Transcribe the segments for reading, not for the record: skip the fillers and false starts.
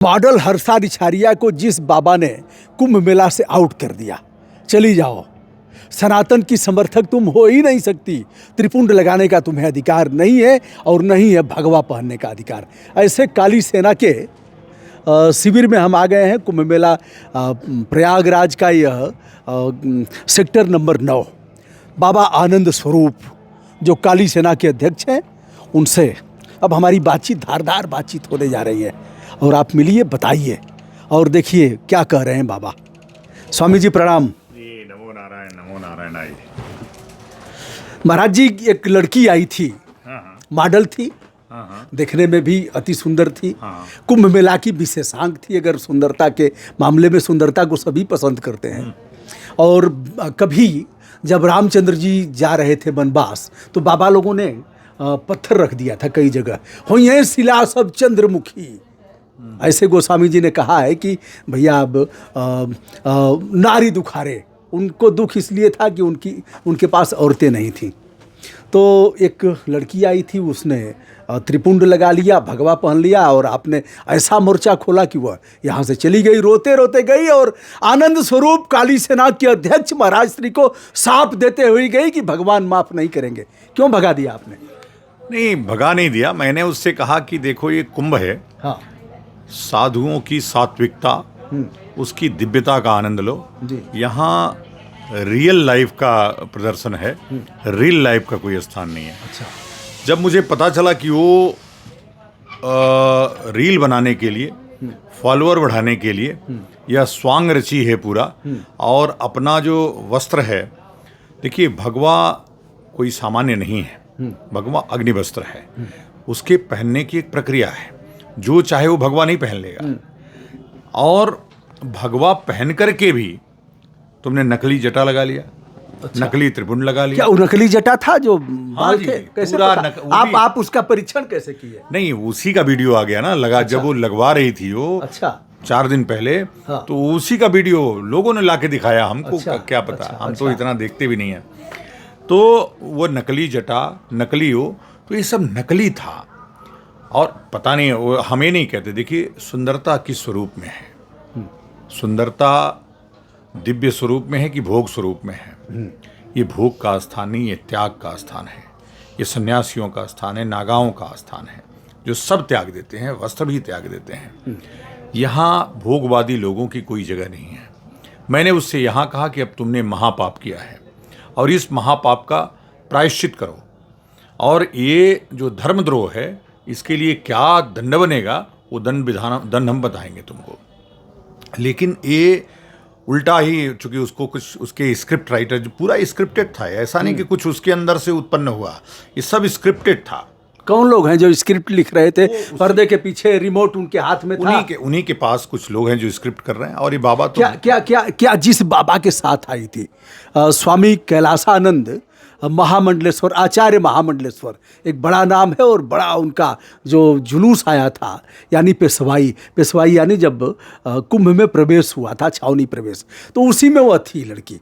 Model Harsha Richharia को जिस बाबा ने कुंभ मेला से आउट कर दिया, चली जाओ, सनातन की समर्थक तुम हो ही नहीं सकती, त्रिपुंड लगाने का तुम्हें अधिकार नहीं है और नहीं है भगवा पहनने का अधिकार। ऐसे काली सेना के शिविर में हम आ गए हैं। कुंभ मेला प्रयागराज का यह सेक्टर नंबर 9। बाबा आनंद स्वरूप जो काली सेना के अध्यक्ष हैं, उनसे अब हमारी बातचीत धारदार बातचीत होने जा रही है और आप मिलिए, बताइए और देखिए क्या कह रहे हैं बाबा। स्वामी जी प्रणाम। जी नमो नारायण, नमो नारायण। आई महाराज जी, एक लड़की आई थी, हाँ मॉडल थी, हाँ देखने में भी अति सुंदर थी। हाँ। कुंभ मेला की विशेषांक थी। अगर सुंदरता के मामले में सुंदरता को सभी पसंद करते हैं। और कभी जब रामचंद्र जी जा रहे थे वनवास, तो बाबा लोगों ने पत्थर रख दिया था कई जगह, हो ये शिला सब चंद्रमुखी। ऐसे गोस्वामी जी ने कहा है कि भैया अब नारी दुखारे, उनको दुख इसलिए था कि उनके पास औरतें नहीं थीं। तो एक लड़की आई थी, उसने त्रिपुंड लगा लिया, भगवा पहन लिया और आपने ऐसा मोर्चा खोला कि वह यहाँ से चली गई, रोते रोते गई और आनंद स्वरूप काली सेना के अध्यक्ष महाराज श्री को साप देते हुए गई कि भगवान माफ नहीं करेंगे। क्यों भगा दिया आपने? नहीं, भगा नहीं दिया। मैंने उससे कहा कि देखो ये कुंभ है, हाँ साधुओं की सात्विकता, उसकी दिव्यता का आनंद लो। यहाँ रियल लाइफ का प्रदर्शन है, रियल लाइफ का कोई स्थान नहीं है। अच्छा। जब मुझे पता चला कि वो रील बनाने के लिए, फॉलोअर बढ़ाने के लिए यह स्वांग रची है पूरा, और अपना जो वस्त्र है, देखिए भगवा कोई सामान्य नहीं है, भगवा अग्नि वस्त्र है। उसके पहनने की एक प्रक्रिया है, जो चाहे वो भगवा नहीं पहन लेगा। और भगवा पहन करके भी तुमने नकली जटा लगा लिया। अच्छा। नकली त्रिपुंड लगा लिया। क्या वो नकली जटा था जो बाल थे? कैसे पूरा आप उसका परीक्षण कैसे किए? नहीं, उसी का वीडियो आ गया ना, लगा। अच्छा। जब वो लगवा रही थी वो, अच्छा, 4 दिन पहले। हाँ। तो उसी का वीडियो लोगों ने लाके दिखाया हमको। अच्छा, क्या पता। अच्छा, हम तो इतना देखते भी नहीं है। तो वो नकली जटा, नकली हो, तो ये सब नकली था। और पता नहीं, वो हमें नहीं कहते। देखिए, सुंदरता किस स्वरूप में है? सुंदरता दिव्य स्वरूप में है कि भोग स्वरूप में है? ये भोग का स्थान नहीं, ये त्याग का स्थान है। ये सन्यासियों का स्थान है, नागाओं का स्थान है, जो सब त्याग देते हैं, वस्त्र भी त्याग देते हैं। यहाँ भोगवादी लोगों की कोई जगह नहीं है। मैंने उससे यहाँ कहा कि अब तुमने महापाप किया है और इस महापाप का प्रायश्चित करो, और ये जो धर्मद्रोह है, इसके लिए क्या दंड बनेगा, वो दंड हम बताएंगे तुमको। लेकिन ये उल्टा ही, चूंकि उसको कुछ उसके स्क्रिप्ट राइटर, जो पूरा स्क्रिप्टेड था, ऐसा नहीं कि कुछ उसके अंदर से उत्पन्न हुआ, ये सब स्क्रिप्टेड था। कौन लोग हैं जो स्क्रिप्ट लिख रहे थे? पर्दे के पीछे रिमोट उनके हाथ में था। उन्हीं के पास कुछ लोग हैं जो स्क्रिप्ट कर रहे हैं। और ये बाबा तो क्या क्या क्या क्या जिस बाबा के साथ आई थी, स्वामी कैलासानंद महामंडलेश्वर, आचार्य महामंडलेश्वर, एक बड़ा नाम है और बड़ा उनका जो जुलूस आया था, यानी पेशवाई यानी जब कुंभ में प्रवेश हुआ था, छावनी प्रवेश, तो उसी में वह थी लड़की,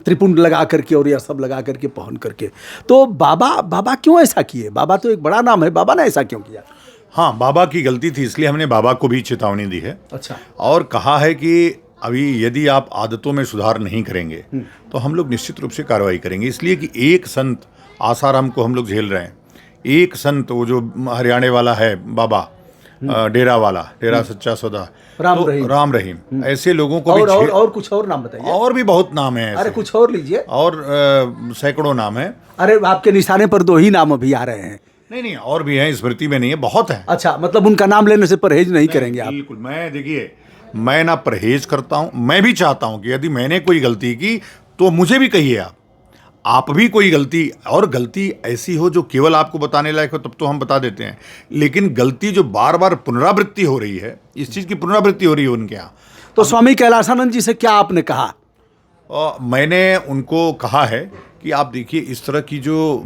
त्रिपुंड लगा करके और यह सब लगा करके पहन करके। तो बाबा क्यों ऐसा किए? बाबा तो एक बड़ा नाम है, बाबा ने ऐसा क्यों किया? हाँ, बाबा की गलती थी, इसलिए हमने बाबा को भी चेतावनी दी है। अच्छा। और कहा है कि अभी यदि आप आदतों में सुधार नहीं करेंगे तो हम लोग निश्चित रूप से कार्रवाई करेंगे। इसलिए कि एक संत आसाराम को हम लोग झेल रहे हैं, एक संत वो जो हरियाणा वाला है बाबा, डेरा वाला, डेरा सच्चा सौदा, राम रहीम, ऐसे लोगों को और कुछ और नाम बताइए। और भी बहुत नाम है। अरे कुछ और लीजिए। और सैकड़ों नाम है। अरे आपके निशाने पर 2 ही नाम अभी आ रहे हैं। नहीं, और भी हैं, स्मृति में नहीं है, बहुत है। अच्छा, मतलब उनका नाम लेने से परहेज नहीं करेंगे आप? बिल्कुल। देखिए, मैं ना परहेज करता हूं, मैं भी चाहता हूं कि यदि मैंने कोई गलती की तो मुझे भी कहिए आप भी कोई गलती, और गलती ऐसी हो जो केवल आपको बताने लायक हो, तब तो हम बता देते हैं। लेकिन गलती जो बार बार पुनरावृत्ति हो रही है, इस चीज़ की पुनरावृत्ति हो रही है उनके यहाँ। तो स्वामी कैलासानंद जी से क्या आपने कहा? मैंने उनको कहा है कि आप देखिए, इस तरह की जो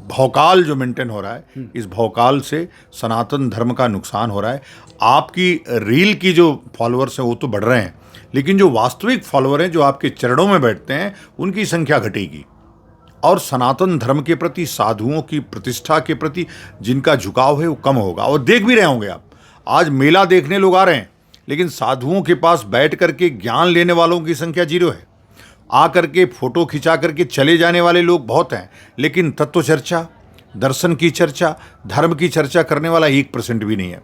भौकाल जो मेंटेन हो रहा है, इस भौकाल से सनातन धर्म का नुकसान हो रहा है। आपकी रील की जो फॉलोअर्स हैं वो तो बढ़ रहे हैं, लेकिन जो वास्तविक फॉलोअर हैं, जो आपके चरणों में बैठते हैं, उनकी संख्या घटेगी। और सनातन धर्म के प्रति, साधुओं की प्रतिष्ठा के प्रति जिनका झुकाव है, वो कम होगा। और देख भी रहे होंगे आप, आज मेला देखने लोग आ रहे हैं, लेकिन साधुओं के पास बैठ करके ज्ञान लेने वालों की संख्या 0 है। आ करके फोटो खिंचा करके चले जाने वाले लोग बहुत हैं, लेकिन तत्व चर्चा, दर्शन की चर्चा, धर्म की चर्चा करने वाला 1% भी नहीं है।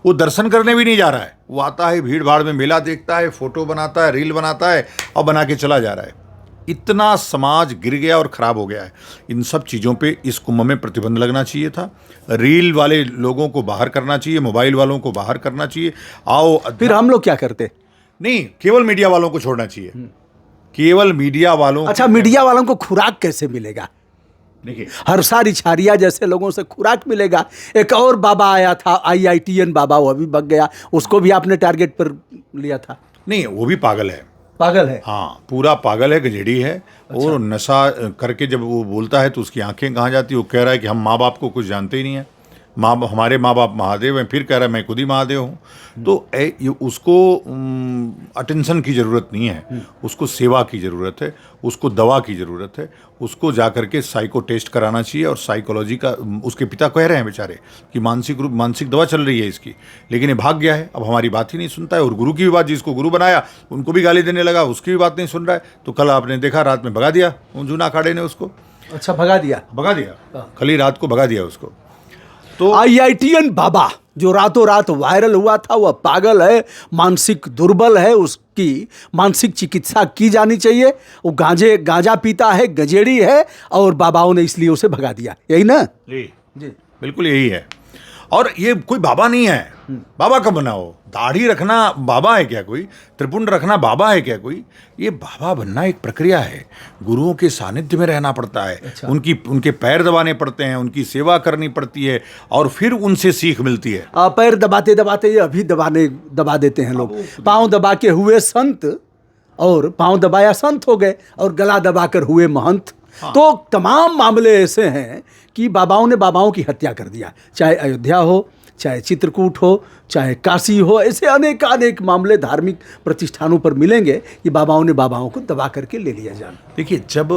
वो दर्शन करने भी नहीं जा रहा है, वो आता है भीड़ भाड़ में मेला देखता है, फोटो बनाता है, रील बनाता है और बना के चला जा रहा है। इतना समाज गिर गया और ख़राब हो गया है। इन सब चीज़ों पे इस कुंभ में प्रतिबंध लगना चाहिए था। रील वाले लोगों को बाहर करना चाहिए, मोबाइल वालों को बाहर करना चाहिए। आओ फिर हम लोग क्या करते? नहीं, केवल मीडिया वालों को छोड़ना चाहिए, केवल मीडिया वालों। अच्छा, मीडिया वालों को खुराक कैसे मिलेगा? देखिए, हरसा रिछारिया जैसे लोगों से खुराक मिलेगा। एक और बाबा आया था, IITN बाबा, वो भी भग गया, उसको भी आपने टारगेट पर लिया था। नहीं, वो भी पागल है। पागल है? हाँ, पूरा पागल है, गजेड़ी है। अच्छा। और नशा करके जब वो बोलता है तो उसकी आंखें कहाँ जाती है। वो कह रहा है कि हम माँ बाप को कुछ जानते ही नहीं है, हमारे माँ बाप महादेव हैं, फिर कह रहा है मैं खुद ही महादेव हूँ। तो ये उसको अटेंशन की ज़रूरत नहीं है, उसको सेवा की ज़रूरत है, उसको दवा की ज़रूरत है। उसको जा करके साइको टेस्ट कराना चाहिए। और साइकोलॉजी का उसके पिता कह रहे हैं बेचारे कि मानसिक दवा चल रही है इसकी, लेकिन ये भाग गया है, अब हमारी बात ही नहीं सुनता है। और गुरु की भी बात, जिसको गुरु बनाया उनको भी गाली देने लगा, उसकी भी बात नहीं सुन रहा है। तो कल आपने देखा, रात में भगा दिया जूना अखाड़े ने उसको। अच्छा, भगा दिया? कल ही रात को भगा दिया उसको। तो IITN बाबा जो रातों रात वायरल हुआ था, वह पागल है, मानसिक दुर्बल है, उसकी मानसिक चिकित्सा की जानी चाहिए। वो गांजा पीता है, गजेड़ी है, और बाबाओं ने इसलिए उसे भगा दिया, यही ना? जी, बिल्कुल यही है। और ये कोई बाबा नहीं है। बाबा कब बना हो? दाढ़ी रखना बाबा है क्या कोई? त्रिपुंड रखना बाबा है क्या कोई? ये बाबा बनना एक प्रक्रिया है। गुरुओं के सानिध्य में रहना पड़ता है। अच्छा। उनके पैर दबाने पड़ते हैं, उनकी सेवा करनी पड़ती है, और फिर उनसे सीख मिलती है। पैर दबाते दबाते ये अभी दबा देते हैं लोग। पाँव दबा के हुए संत, और पाँव दबाया संत हो गए, और गला दबाकर हुए महंत। हाँ। तो तमाम मामले ऐसे हैं कि बाबाओं ने बाबाओं की हत्या कर दिया। चाहे अयोध्या हो, चाहे चित्रकूट हो, चाहे काशी हो, ऐसे अनेक मामले धार्मिक प्रतिष्ठानों पर मिलेंगे कि बाबाओं ने बाबाओं को दबा करके ले लिया जाना। देखिए, जब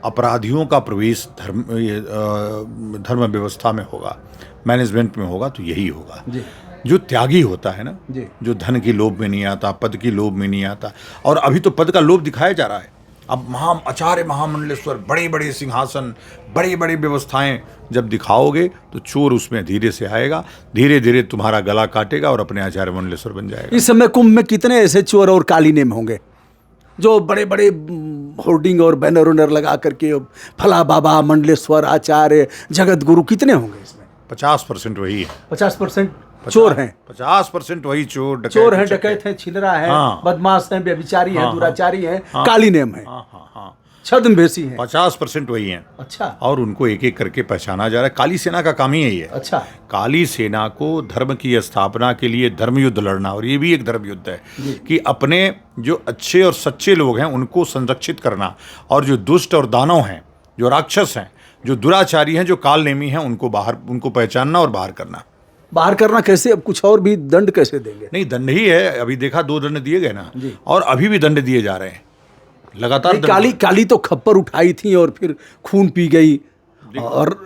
अपराधियों का प्रवेश धर्म व्यवस्था में होगा, मैनेजमेंट में होगा, तो यही होगा। जो त्यागी होता है ना, जो धन की लोभ में नहीं आता, पद की लोभ में नहीं आता। और अभी तो पद का लोभ दिखाया जा रहा है। अब आचार्य महामंडलेश्वर, बड़े बड़े सिंहासन, बड़ी बड़ी व्यवस्थाएं जब दिखाओगे तो चोर उसमें धीरे से आएगा, धीरे धीरे तुम्हारा गला काटेगा और अपने आचार्य मंडलेश्वर बन जाएगा। इस समय कुंभ में कितने ऐसे चोर और काली नेम होंगे जो बड़े बड़े होर्डिंग और बैनर उनर लगा करके फला बाबा, मंडलेश्वर, आचार्य, जगत गुरु, कितने होंगे इसमें? 50% वही है। 50% चोर हैं। 50% वही चोर हैं, डकैत हैं, छिनरा है, बदमाश हैं, व्यभिचारी हैं, दुराचारी हैं, काली नेम है, छद्मवेशी हैं। 50% वही हैं। अच्छा। और उनको एक एक करके पहचाना जा रहा है। काली सेना का काम ही यही है। अच्छा। काली सेना को धर्म की स्थापना के लिए धर्म युद्ध लड़ना, और ये भी एक धर्म युद्ध है कि अपने जो अच्छे और सच्चे लोग हैं उनको संरक्षित करना, और जो दुष्ट और दानव हैं, जो राक्षस हैं, जो दुराचारी हैं, जो काल नेमी हैं, उनको पहचानना और बाहर करना। बाहर करना कैसे? अब कुछ और भी दंड कैसे देंगे? नहीं, दंड ही है। अभी देखा 2 दंड दिए गए ना, और अभी भी दंड दिए जा रहे हैं लगातार। काली तो खप्पर उठाई थी और फिर खून पी गई, और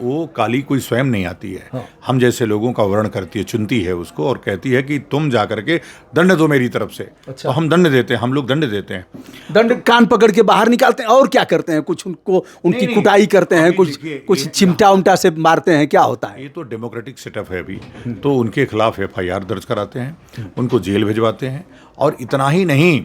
वो काली कोई स्वयं नहीं आती है। हाँ। हम जैसे लोगों का वर्ण करती है, चुनती है उसको, और कहती है कि तुम जा करके दंड दो मेरी तरफ से। अच्छा। तो हम दंड देते हैं, हम लोग दंड देते हैं। दंड कान पकड़ के बाहर निकालते हैं, और क्या करते हैं? कुछ उनकी कुटाई करते हैं, कुछ चिमटा उमटा से मारते हैं, क्या होता है? ये तो डेमोक्रेटिक सेटअप है अभी। तो उनके खिलाफ FIR दर्ज कराते हैं, उनको जेल भिजवाते हैं। और इतना ही नहीं,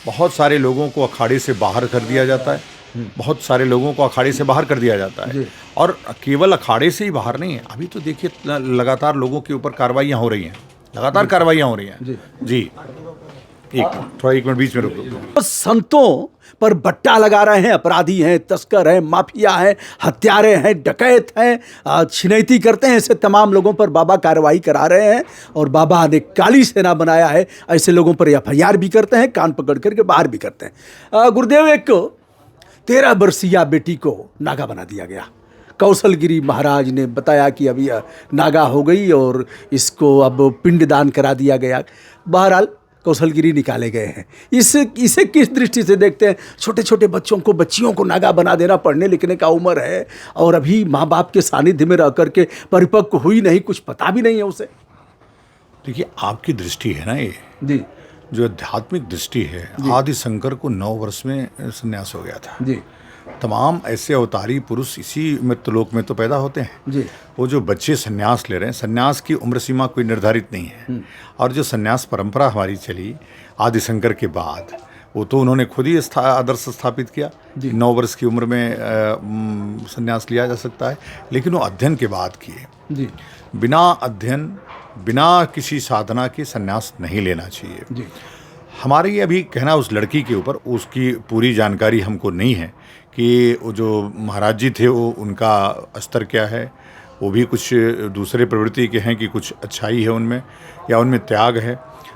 बहुत सारे लोगों को अखाड़े से बाहर कर दिया जाता है। बहुत सारे लोगों को अखाड़े से बाहर कर दिया जाता है। और केवल अखाड़े से ही बाहर नहीं है, अभी तो देखिए लगातार लोगों के ऊपर कार्रवाइयाँ हो रही हैं, लगातार कार्रवाइयाँ हो रही हैं। जी, एक मिनट बीच में रुक दो। संतों पर बट्टा लगा रहे हैं, अपराधी हैं, तस्कर हैं, माफिया हैं, हत्यारे हैं, डकैत हैं, छिनैती करते हैं, ऐसे तमाम लोगों पर बाबा कार्रवाई करा रहे हैं। और बाबा ने काली सेना बनाया है, ऐसे लोगों पर FIR भी करते हैं, कान पकड़ करके बाहर भी करते हैं। गुरुदेव, एक 13 वर्षीय बेटी को नागा बना दिया गया। कौशलगिरी महाराज ने बताया कि अभी नागा हो गई और इसको अब पिंडदान करा दिया गया। बहरहाल कौशलगिरी निकाले गए हैं। इसे किस दृष्टि से देखते हैं? छोटे छोटे बच्चियों को नागा बना देना, पढ़ने लिखने का उम्र है, और अभी माँ बाप के सानिध्य में रह करके परिपक्व हुई नहीं, कुछ पता भी नहीं है उसे। देखिए, आपकी दृष्टि है ना ये, जी जो आध्यात्मिक दृष्टि है, आदि शंकर को 9 वर्ष में संन्यास हो गया था। जी तमाम ऐसे अवतारी पुरुष इसी मृत्युलोक में तो पैदा होते हैं। जी वो जो बच्चे संन्यास ले रहे हैं, संन्यास की उम्र सीमा कोई निर्धारित नहीं है। और जो संन्यास परंपरा हमारी चली आदि शंकर के बाद, वो तो उन्होंने खुद ही आदर्श स्थापित किया। 9 वर्ष की उम्र में संन्यास लिया जा सकता है, लेकिन वो अध्ययन के बाद किए। जी बिना अध्ययन, बिना किसी साधना के संन्यास नहीं लेना चाहिए। जी हमारे अभी कहना उस लड़की के ऊपर, उसकी पूरी जानकारी हमको नहीं है कि वो जो महाराज जी थे वो उनका स्तर क्या है, वो भी कुछ दूसरे प्रवृत्ति के हैं कि कुछ अच्छाई है उनमें या उनमें त्याग है।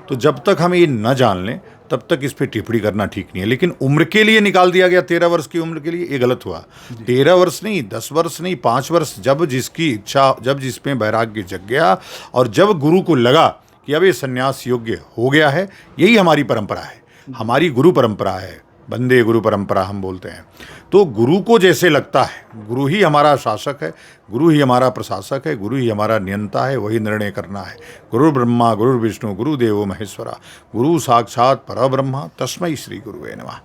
तो जब तक हम ये न जान लें तब तक इस पे टिप्पणी करना ठीक नहीं है। लेकिन उम्र के लिए निकाल दिया गया 13 वर्ष की उम्र के लिए, ये गलत हुआ। 13 वर्ष नहीं, 10 वर्ष नहीं, 5 वर्ष, जब जिसकी इच्छा, जब जिसमें वैराग्य जग गया और जब गुरु को लगा कि अब ये संन्यास योग्य हो गया है, यही हमारी परंपरा है, हमारी गुरु परंपरा है, वंदे गुरु परंपरा हम बोलते हैं। तो गुरु को जैसे लगता है, गुरु ही हमारा शासक है, गुरु ही हमारा प्रशासक है, गुरु ही हमारा नियंता है, वही निर्णय करना है। गुरु ब्रह्मा गुरु विष्णु गुरुदेवो महेश्वरा, गुरु साक्षात परब्रह्म तस्मै श्री गुरुवे नमः।